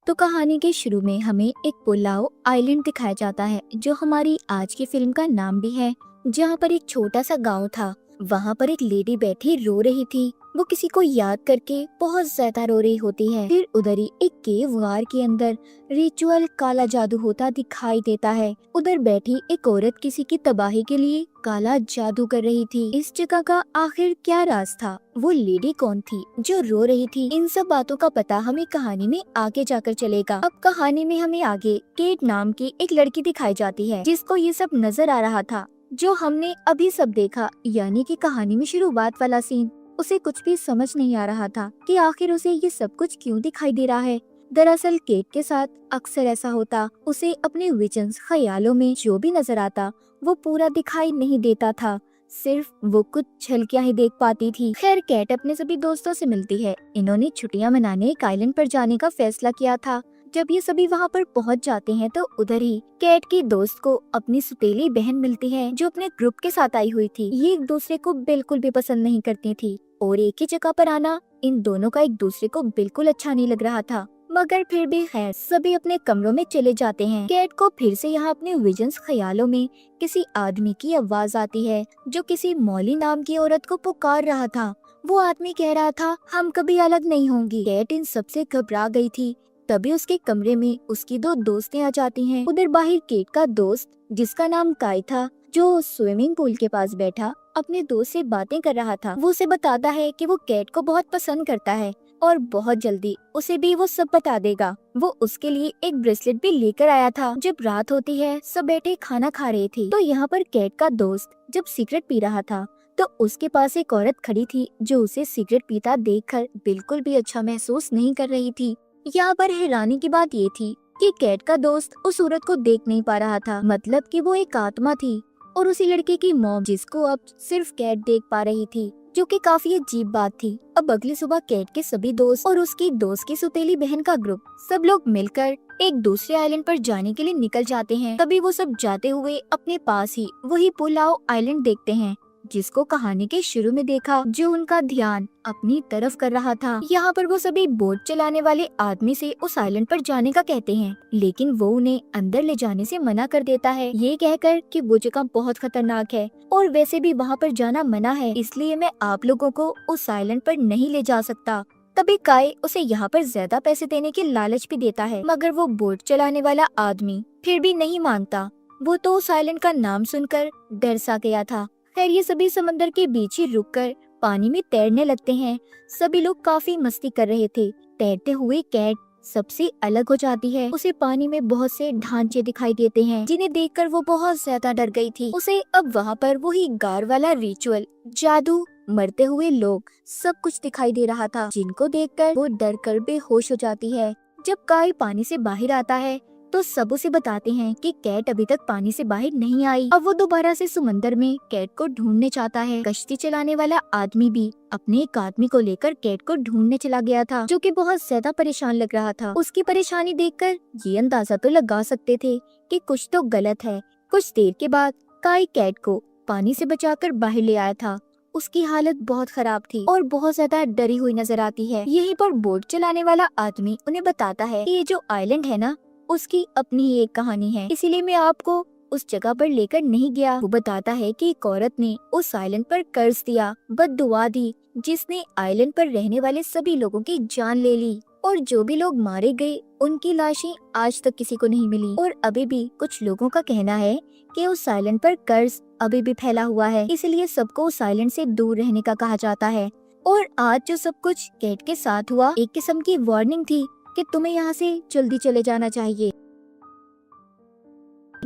तो कहानी के शुरू में हमें एक पुलाव आइलैंड दिखाया जाता है, जो हमारी आज की फिल्म का नाम भी है। जहाँ पर एक छोटा सा गांव था। वहाँ पर एक लेडी बैठी रो रही थी। वो किसी को याद करके बहुत ज्यादा रो रही होती है। फिर उधर ही एक केव गार के अंदर रिचुअल काला जादू होता दिखाई देता है। उधर बैठी एक औरत किसी की तबाही के लिए काला जादू कर रही थी। इस जगह का आखिर क्या राज था? वो लेडी कौन थी जो रो रही थी? इन सब बातों का पता हमें कहानी में आगे जाकर चलेगा। अब कहानी में हमें आगे केट नाम की एक लड़की दिखाई जाती है, जिसको ये सब नजर आ रहा था जो हमने अभी सब देखा, यानी कि कहानी में शुरुआत वाला सीन। उसे कुछ भी समझ नहीं आ रहा था कि आखिर उसे ये सब कुछ क्यों दिखाई दे रहा है। दरअसल केट के साथ अक्सर ऐसा होता। उसे अपने विजन्स ख्यालों में जो भी नजर आता वो पूरा दिखाई नहीं देता था। सिर्फ वो कुछ झलकियां ही देख पाती थी। खैर, केट अपने सभी दोस्तों से मिलती है। इन्होंने छुट्टियां मनाने एक आइलैंड पर जाने का फैसला किया था। जब ये सभी वहाँ पर पहुँच जाते हैं तो उधर ही केट की दोस्त को अपनी सुतेली बहन मिलती है, जो अपने ग्रुप के साथ आई हुई थी। ये एक दूसरे को बिल्कुल भी पसंद नहीं करती थी और एक ही जगह पर आना इन दोनों का एक दूसरे को बिल्कुल अच्छा नहीं लग रहा था। मगर फिर भी खैर, सभी अपने कमरों में चले जाते हैं। केट को फिर से यहाँ अपने विजन्स ख्यालों में किसी आदमी की आवाज आती है, जो किसी मौली नाम की औरत को पुकार रहा था। वो आदमी कह रहा था, हम कभी अलग नहीं होंगी। केट इन सबसे घबरा गई थी। तभी उसके कमरे में उसकी दो दोस्तें आ जाती हैं। उधर बाहर केट का दोस्त, जिसका नाम काई था, जो स्विमिंग पूल के पास बैठा अपने दोस्त से बातें कर रहा था। वो उसे बताता है कि वो केट को बहुत पसंद करता है और बहुत जल्दी उसे भी वो सब बता देगा। वो उसके लिए एक ब्रेसलेट भी लेकर आया था। जब रात होती है, सब बैठे खाना खा रहे थे, तो यहाँ पर केट का दोस्त जब सिगरेट पी रहा था तो उसके पास एक औरत खड़ी थी, जो उसे सिगरेट पीता देखकर बिल्कुल भी अच्छा महसूस नहीं कर रही थी। यहाँ पर हैरानी की बात ये थी कि केट का दोस्त उस औरत को देख नहीं पा रहा था, मतलब कि वो एक आत्मा थी और उसी लड़के की मॉम, जिसको अब सिर्फ केट देख पा रही थी, जो कि काफी अजीब बात थी। अब अगली सुबह केट के सभी दोस्त और उसकी दोस्त की सुतेली बहन का ग्रुप सब लोग मिलकर एक दूसरे आइलैंड पर जाने के लिए निकल जाते हैं। तभी वो सब जाते हुए अपने पास ही वही पुलाव आइलैंड देखते हैं, जिसको कहानी के शुरू में देखा, जो उनका ध्यान अपनी तरफ कर रहा था। यहाँ पर वो सभी बोट चलाने वाले आदमी से उस आइलैंड पर जाने का कहते हैं, लेकिन वो उन्हें अंदर ले जाने से मना कर देता है, ये कहकर कि वो जगह बहुत खतरनाक है और वैसे भी वहाँ पर जाना मना है, इसलिए मैं आप लोगों को उस आइलैंड पर नहीं ले जा सकता। तभी काई उसे यहाँ पर ज्यादा पैसे देने की लालच भी देता है, मगर वो बोट चलाने वाला आदमी फिर भी नहीं मानता। वो तो उस आइलैंड का नाम सुनकर डर सा गया था। खैर, ये सभी समंदर के बीच ही रुककर पानी में तैरने लगते हैं। सभी लोग काफी मस्ती कर रहे थे। तैरते हुए केट सबसे अलग हो जाती है। उसे पानी में बहुत से ढांचे दिखाई देते हैं, जिन्हें देखकर वो बहुत ज्यादा डर गई थी। उसे अब वहाँ पर वही गार वाला रिचुअल, जादू, मरते हुए लोग, सब कुछ दिखाई दे रहा था, जिनको देखकर वो डर कर बेहोश हो जाती है। जब काई पानी से बाहर आता है तो सब उसे बताते हैं कि केट अभी तक पानी से बाहर नहीं आई। अब वो दोबारा से समंदर में केट को ढूंढने चाहता है। कश्ती चलाने वाला आदमी भी अपने एक आदमी को लेकर केट को ढूंढने चला गया था, जो कि बहुत ज्यादा परेशान लग रहा था। उसकी परेशानी देखकर ये अंदाजा तो लगा सकते थे कि कुछ तो गलत है। कुछ देर के बाद काई केट को पानी से बचाकर बाहर ले आया था। उसकी हालत बहुत खराब थी और बहुत ज्यादा डरी हुई नजर आती है। यहीं पर बोट चलाने वाला आदमी उन्हें बताता है कि ये जो आइलैंड है ना, उसकी अपनी ही एक कहानी है, इसीलिए मैं आपको उस जगह पर लेकर नहीं गया। वो बताता है कि एक औरत ने उस आइलैंड पर कर्ज दिया, बद्दुआ दी, जिसने आइलैंड पर रहने वाले सभी लोगों की जान ले ली और जो भी लोग मारे गए उनकी लाशें आज तक किसी को नहीं मिली। और अभी भी कुछ लोगों का कहना है कि उस आइलैंड पर कर्ज अभी भी फैला हुआ है, इसलिए सबको उस आइलैंड से दूर रहने का कहा जाता है। और आज जो सब कुछ केट के साथ हुआ, एक किस्म की वार्निंग थी कि तुम्हें यहाँ से जल्दी चले जाना चाहिए।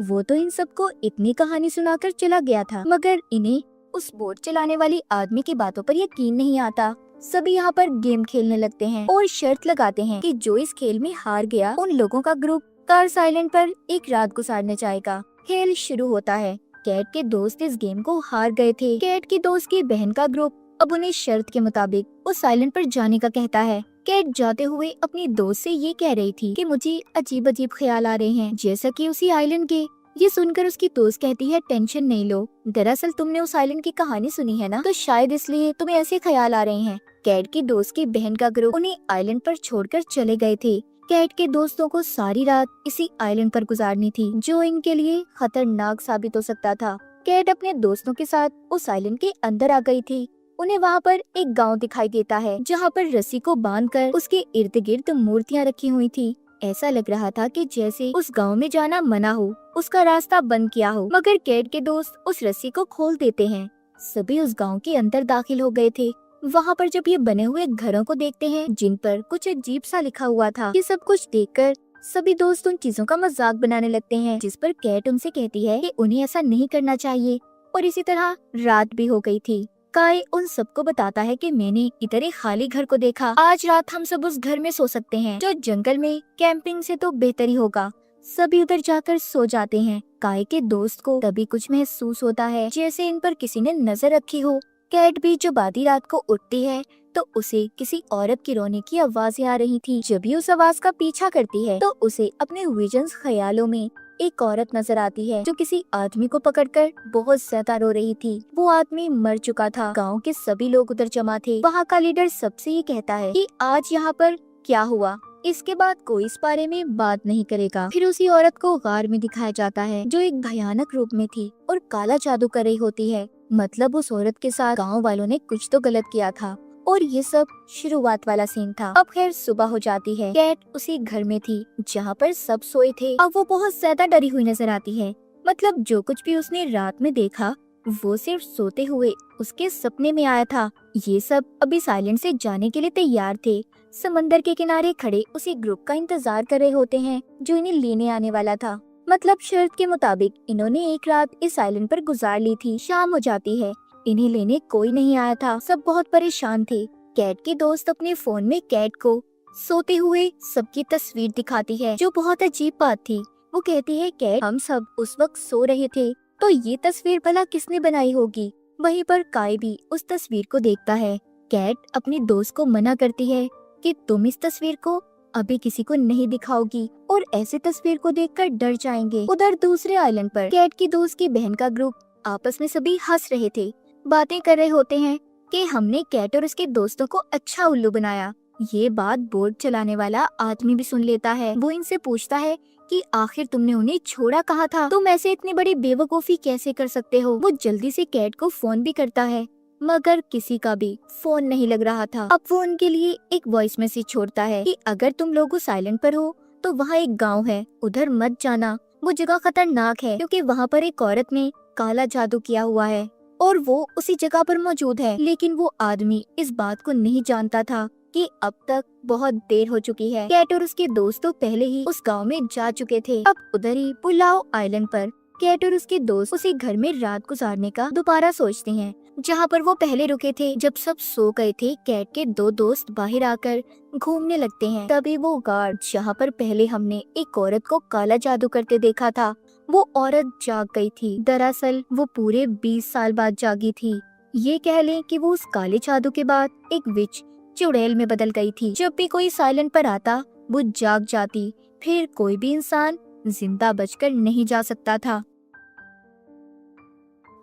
वो तो इन सबको इतनी कहानी सुनाकर चला गया था, मगर इन्हें उस बोट चलाने वाली आदमी की बातों पर यकीन नहीं आता। सभी यहाँ पर गेम खेलने लगते हैं और शर्त लगाते हैं कि जो इस खेल में हार गया, उन लोगों का ग्रुप कार्स आइलैंड पर एक रात गुजारने जाएगा। खेल शुरू होता है। केट के दोस्त इस गेम को हार गए थे। केट की दोस्त की बहन का ग्रुप अब उन्हें शर्त के मुताबिक उस आइलैंड पर जाने का कहता है। केट जाते हुए अपनी दोस्त से ये कह रही थी कि मुझे अजीब अजीब ख्याल आ रहे हैं, जैसा कि उसी आइलैंड के। ये सुनकर उसकी दोस्त कहती है, टेंशन नहीं लो, दरअसल तुमने उस आइलैंड की कहानी सुनी है ना, तो शायद इसलिए तुम्हें ऐसे ख्याल आ रहे हैं। केट की दोस्त की बहन का ग्रुप उन्हें आइलैंड पर छोड़कर चले गए थे। कैट के दोस्तों को सारी रात इसी आइलैंड पर गुजारनी थी, जो इनके लिए खतरनाक साबित हो सकता था। कैट अपने दोस्तों के साथ उस आइलैंड के अंदर आ गई थी। उन्हें वहाँ पर एक गांव दिखाई देता है, जहाँ पर रस्सी को बांधकर उसके इर्द गिर्द मूर्तियाँ रखी हुई थी। ऐसा लग रहा था कि जैसे उस गांव में जाना मना हो, उसका रास्ता बंद किया हो। मगर कैट के दोस्त उस रस्सी को खोल देते हैं। सभी उस गांव के अंदर दाखिल हो गए थे। वहाँ पर जब ये बने हुए घरों को देखते हैं, जिन पर कुछ अजीब सा लिखा हुआ था, ये सब कुछ देखकर सभी दोस्त उन चीजों का मजाक बनाने लगते हैं, जिस पर कैट उनसे कहती है कि उन्हें ऐसा नहीं करना चाहिए। और इसी तरह रात भी हो गई थी। काई उन सबको बताता है कि मैंने इधर एक खाली घर को देखा। आज रात हम सब उस घर में सो सकते हैं, जो जंगल में कैंपिंग से तो बेहतर ही होगा। सभी उधर जाकर सो जाते हैं। काई के दोस्त को तभी कुछ महसूस होता है, जैसे इन पर किसी ने नजर रखी हो। कैट भी जब आधी रात को उठती है तो उसे किसी औरत की रोने की आवाजें आ रही थी। जब भी उस आवाज का पीछा करती है तो उसे अपने विजन्स ख्यालों में एक औरत नजर आती है, जो किसी आदमी को पकड़कर बहुत ज्यादा रो रही थी। वो आदमी मर चुका था। गांव के सभी लोग उधर जमा थे। वहाँ का लीडर सबसे ये कहता है कि आज यहाँ पर क्या हुआ, इसके बाद कोई इस बारे में बात नहीं करेगा। फिर उसी औरत को गार में दिखाया जाता है, जो एक भयानक रूप में थी और काला जादू कर रही होती है। मतलब उस औरत के साथ गांव वालों ने कुछ तो गलत किया था। और ये सब शुरुआत वाला सीन था। अब खैर सुबह हो जाती है। कैट उसी घर में थी जहाँ पर सब सोए थे। अब वो बहुत ज्यादा डरी हुई नजर आती है। मतलब जो कुछ भी उसने रात में देखा, वो सिर्फ सोते हुए उसके सपने में आया था। ये सब अभी साइलेंट से जाने के लिए तैयार थे। समंदर के किनारे खड़े उसी ग्रुप का इंतजार कर रहे होते हैं, जो इन्हें लेने आने वाला था। मतलब शर्त के मुताबिक इन्होंने एक रात इस आइलैंड पर गुजार ली थी। शाम हो जाती है। इन्हें लेने कोई नहीं आया था। सब बहुत परेशान थे। कैट के दोस्त अपने फोन में कैट को सोते हुए सबकी तस्वीर दिखाती है, जो बहुत अजीब बात थी। वो कहती है, कैट हम सब उस वक्त सो रहे थे, तो ये तस्वीर भला किसने बनाई होगी। वहीं पर काई भी उस तस्वीर को देखता है। कैट अपने दोस्त को मना करती है कि तुम इस तस्वीर को अभी किसी को नहीं दिखाओगी, और ऐसे तस्वीर को देखकर डर जाएंगे। उधर दूसरे आइलैंड पर कैट की दोस्त की बहन का ग्रुप आपस में सभी हंस रहे थे, बातें कर रहे होते हैं कि हमने कैट और उसके दोस्तों को अच्छा उल्लू बनाया। ये बात बोट चलाने वाला आदमी भी सुन लेता है। वो इनसे पूछता है कि आखिर तुमने उन्हें छोड़ा कहाँ था? तुम ऐसे इतनी बड़ी बेवकूफी कैसे कर सकते हो? वो जल्दी से कैट को फोन भी करता है, मगर किसी का भी फोन नहीं लग रहा था। अब वो उनके लिए एक वॉइस मैसेज छोड़ता है कि अगर तुम लोग उस आइलैंड पर हो तो वहाँ एक गाँव है, उधर मत जाना। वो जगह खतरनाक है, क्योंकि वहाँ पर एक औरत ने काला जादू किया हुआ है और वो उसी जगह पर मौजूद है। लेकिन वो आदमी इस बात को नहीं जानता था कि अब तक बहुत देर हो चुकी है। कैट और उसके दोस्त तो पहले ही उस गांव में जा चुके थे। अब उधर ही पुलाव आइलैंड पर कैट और उसके दोस्त उसी घर में रात गुजारने का दोबारा सोचते हैं, जहाँ पर वो पहले रुके थे। जब सब सो गए थे, कैट के दो दोस्त बाहर आकर घूमने लगते हैं। तभी वो गार्ड, जहाँ पर पहले हमने एक औरत को काला जादू करते देखा था, वो औरत जाग गई थी। दरअसल वो पूरे 20 साल बाद जागी थी। ये कह लें कि वो उस काले जादू के बाद एक विच चुड़ैल में बदल गई थी। जब भी कोई साइलेंट पर आता, वो जाग जाती। फिर कोई भी इंसान जिंदा बचकर नहीं जा सकता था।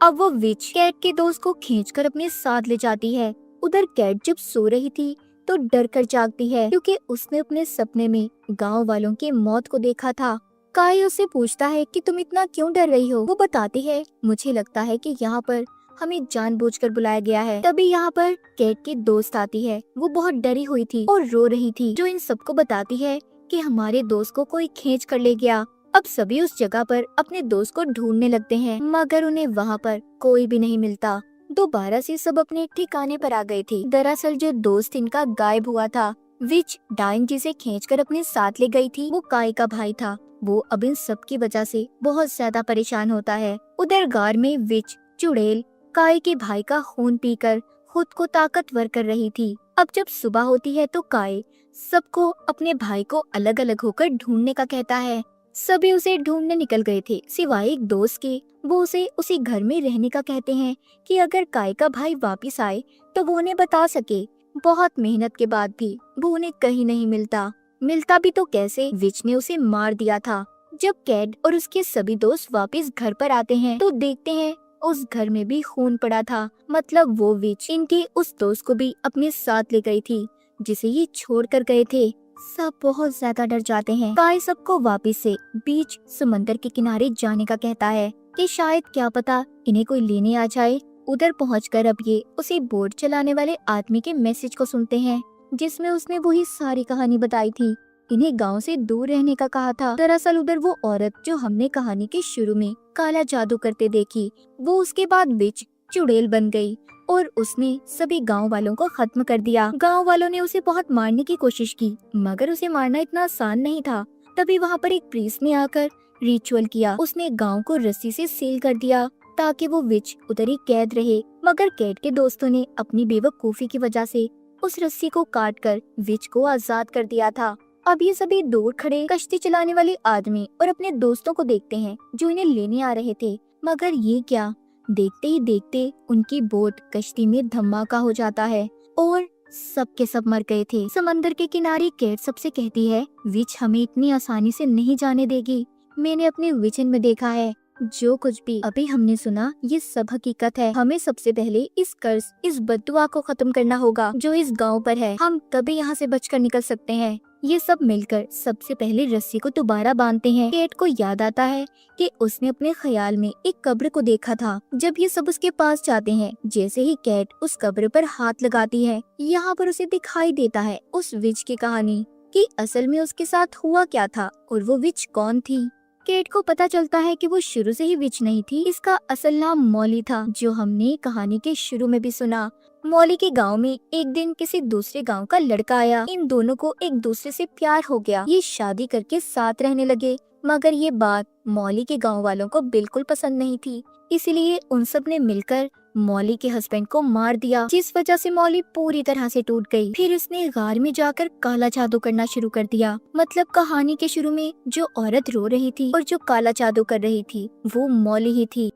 अब वो विच कैट के दोस्त को खींचकर अपने साथ ले जाती है। उधर कैट जब सो रही थी तो डर कर जागती है, क्योंकि उसने अपने सपने में गांव वालों की मौत को देखा था। काई उससे पूछता है कि तुम इतना क्यों डर रही हो? वो बताती है, मुझे लगता है कि यहाँ पर हमें जानबूझकर बुलाया गया है। तभी यहाँ पर कैट की दोस्त आती है। वो बहुत डरी हुई थी और रो रही थी, जो इन सबको बताती है कि हमारे दोस्त को कोई खींच कर ले गया। अब सभी उस जगह पर अपने दोस्त को ढूंढने लगते हैं, मगर उन्हें वहाँ पर कोई भी नहीं मिलता। दोबारा से सब अपने ठिकाने पर आ गए थे। दरअसल जो दोस्त इनका गायब हुआ था, विच डाइन जिसे खींचकर अपने साथ ले गई थी, वो काई का भाई था। वो अब इन सब की वजह से बहुत ज्यादा परेशान होता है। उधर गार में विच चुड़ैल काई के भाई का खून पीकर खुद को ताकतवर कर रही थी। अब जब सुबह होती है तो काई सबको अपने भाई को अलग अलग होकर ढूंढने का कहता है। सभी उसे ढूंढने निकल गए थे, सिवाय एक दोस्त के। वो उसे उसी घर में रहने का कहते हैं कि अगर काई का भाई वापिस आए तो वो उन्हें बता सके। बहुत मेहनत के बाद भी वो उन्हें कहीं नहीं मिलता भी तो कैसे? विच ने उसे मार दिया था। जब कैट और उसके सभी दोस्त वापस घर पर आते हैं तो देखते हैं उस घर में भी खून पड़ा था। मतलब वो विच इनके उस दोस्त को भी अपने साथ ले गई थी, जिसे ये छोड़ कर गए थे। सब बहुत ज्यादा डर जाते हैं। काई सबको वापस से बीच समंदर के किनारे जाने का कहता है कि शायद क्या पता इन्हें कोई लेने आ जाए। उधर पहुंचकर अब ये उसी बोट चलाने वाले आदमी के मैसेज को सुनते हैं, जिसमें उसने वही सारी कहानी बताई थी। इन्हें गांव से दूर रहने का कहा था। दरअसल उधर वो औरत जो हमने कहानी के शुरू में काला जादू करते देखी, वो उसके बाद विच चुड़ैल बन गई और उसने सभी गांव वालों को खत्म कर दिया। गांव वालों ने उसे बहुत मारने की कोशिश की, मगर उसे मारना इतना आसान नहीं था। तभी वहाँ पर एक प्रीस्ट ने आकर रिचुअल किया। उसने गांव को रस्सी से सील कर दिया ताकि वो विच उधर ही कैद रहे। मगर कैट के दोस्तों ने अपनी बेवकूफी की वजह से उस रस्सी को काट कर विच को आजाद कर दिया था। अब ये सभी दूर खड़े कश्ती चलाने वाले आदमी और अपने दोस्तों को देखते हैं जो इन्हें लेने आ रहे थे। मगर ये क्या, देखते ही देखते उनकी बोट कश्ती में धमाका हो जाता है और सब के सब मर गए थे। समंदर के किनारे कैट सबसे कहती है, विच हमें इतनी आसानी से नहीं जाने देगी। मैंने अपने विजन में देखा है, जो कुछ भी अभी हमने सुना ये सब हकीकत है। हमें सबसे पहले इस कर्ज, इस बद्दुआ को खत्म करना होगा जो इस गांव पर है। हम तभी यहाँ से बचकर निकल सकते हैं। ये सब मिलकर सबसे पहले रस्सी को दोबारा बांधते हैं। कैट को याद आता है कि उसने अपने ख्याल में एक कब्र को देखा था। जब ये सब उसके पास जाते हैं, जैसे ही कैट उस कब्र पर हाथ लगाती है, यहाँ पर उसे दिखाई देता है उस विच की कहानी कि असल में उसके साथ हुआ क्या था और वो विच कौन थी। केट को पता चलता है कि वो शुरू से ही विच नहीं थी। इसका असल नाम मॉली था, जो हमने कहानी के शुरू में भी सुना। मॉली के गांव में एक दिन किसी दूसरे गांव का लड़का आया। इन दोनों को एक दूसरे से प्यार हो गया। ये शादी करके साथ रहने लगे, मगर ये बात मॉली के गांव वालों को बिल्कुल पसंद नहीं थी। इसलिए उन सब ने मिलकर मॉली के हस्बैंड को मार दिया, जिस वजह से मॉली पूरी तरह से टूट गई। फिर उसने गार में जाकर काला जादू करना शुरू कर दिया। मतलब कहानी के शुरू में जो औरत रो रही थी और जो काला जादू कर रही थी वो मॉली ही थी।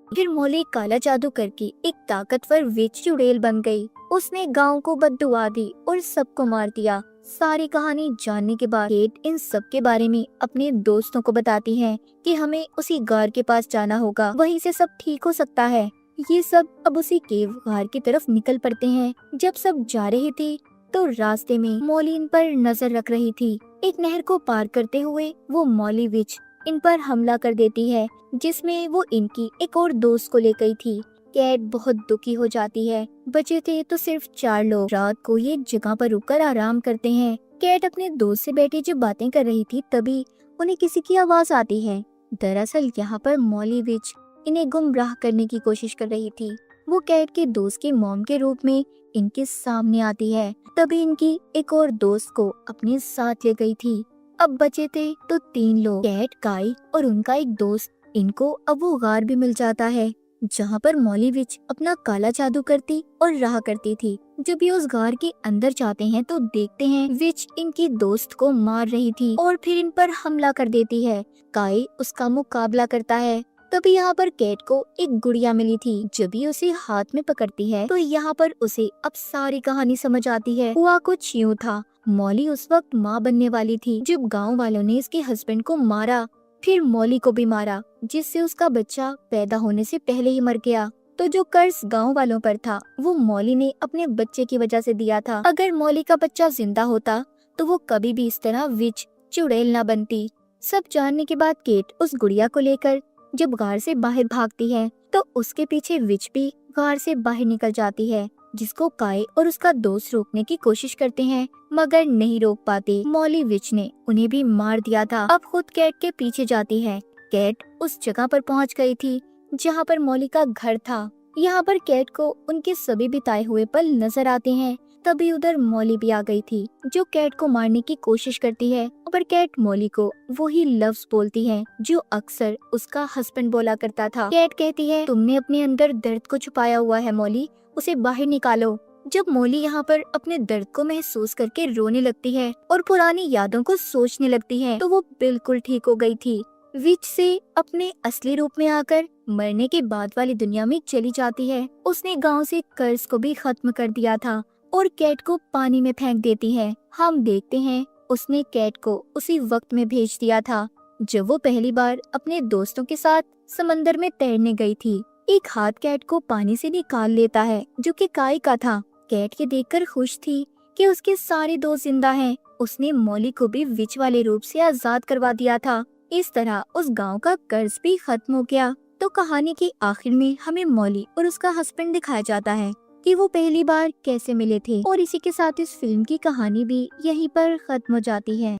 फिर मॉली काला जादू करके एक ताकतवर विच चुड़ैल बन गई। उसने गांव को बद्दुआ दी और सबको मार दिया। सारी कहानी जानने के बाद केट इन सब के बारे में अपने दोस्तों को बताती है कि हमें उसी गार के पास जाना होगा, वहीं से सब ठीक हो सकता है। ये सब अब उसी केव गार की तरफ निकल पड़ते हैं। जब सब जा रहे थे तो रास्ते में मॉली इन पर नजर रख रही थी। एक नहर को पार करते हुए वो मॉली विच इन पर हमला कर देती है, जिसमें वो इनकी एक और दोस्त को ले गई थी। कैट बहुत दुखी हो जाती है। बचे थे तो सिर्फ 4 लोग। रात को ये एक जगह पर रुककर आराम करते हैं। कैट अपने दोस्त से बैठी जब बातें कर रही थी, तभी उन्हें किसी की आवाज आती है। दरअसल यहाँ पर मॉली विच इन्हें गुमराह करने की कोशिश कर रही थी। वो कैट के दोस्त की मॉम के रूप में इनके सामने आती है। तभी इनकी एक और दोस्त को अपने साथ ले गई थी। अब बचे थे तो 3 लोग, कैट, काई और उनका एक दोस्त। इनको अब वो गार भी मिल जाता है जहाँ पर मॉली विच अपना काला जादू करती और रहा करती थी। जब ये उस गार के अंदर जाते हैं तो देखते हैं विच इनकी दोस्त को मार रही थी और फिर इन पर हमला कर देती है। काई उसका मुकाबला करता है। तभी यहाँ पर कैट को एक गुड़िया मिली थी। जब ये उसे हाथ में पकड़ती है तो यहाँ पर उसे अब सारी कहानी समझ आती है। हुआ कुछ यूँ था, मॉली उस वक्त माँ बनने वाली थी जब गाँव वालों ने इसके हस्बैंड को मारा, फिर मॉली को भी मारा, जिससे उसका बच्चा पैदा होने से पहले ही मर गया। तो जो कर्ज गांव वालों पर था वो मॉली ने अपने बच्चे की वजह से दिया था। अगर मॉली का बच्चा जिंदा होता तो वो कभी भी इस तरह विच चुड़ैल न बनती। सब जानने के बाद केट उस गुड़िया को लेकर जब गार से बाहर भागती है तो उसके पीछे विच भी गार से बाहर निकल जाती है, जिसको काई और उसका दोस्त रोकने की कोशिश करते हैं मगर नहीं रोक पाते। मॉली विच ने उन्हें भी मार दिया था। अब खुद कैट के पीछे जाती है। कैट उस जगह पर पहुंच गई थी जहां पर मॉली का घर था। यहाँ पर कैट को उनके सभी बिताए हुए पल नजर आते हैं। तभी उधर मॉली भी आ गई थी जो कैट को मारने की कोशिश करती है, पर कैट मॉली को वही लफ्ज बोलती है जो अक्सर उसका हस्बैंड बोला करता था। कैट कहती है, तुमने अपने अंदर दर्द को छुपाया हुआ है मॉली, उसे बाहर निकालो। जब मॉली यहाँ पर अपने दर्द को महसूस करके रोने लगती है और पुरानी यादों को सोचने लगती है तो वो बिल्कुल ठीक हो गई थी। विच से अपने असली रूप में आकर मरने के बाद वाली दुनिया में चली जाती है। उसने गांव से कर्ज को भी खत्म कर दिया था और कैट को पानी में फेंक देती है। हम देखते हैं उसने कैट को उसी वक्त में भेज दिया था जब वो पहली बार अपने दोस्तों के साथ समंदर में तैरने गई थी। एक हाथ कैट को पानी से निकाल लेता है जो कि काई का था। कैट ये देखकर खुश थी कि कि उसके सारे दोस्त जिंदा हैं। उसने मॉली को भी विच वाले रूप से आजाद करवा दिया था। इस तरह उस गांव का कर्ज भी खत्म हो गया। तो कहानी के आखिर में हमें मॉली और उसका हस्बैंड दिखाया जाता है कि वो पहली बार कैसे मिले थे। और इसी के साथ इस फिल्म की कहानी भी यहीं पर खत्म हो जाती है।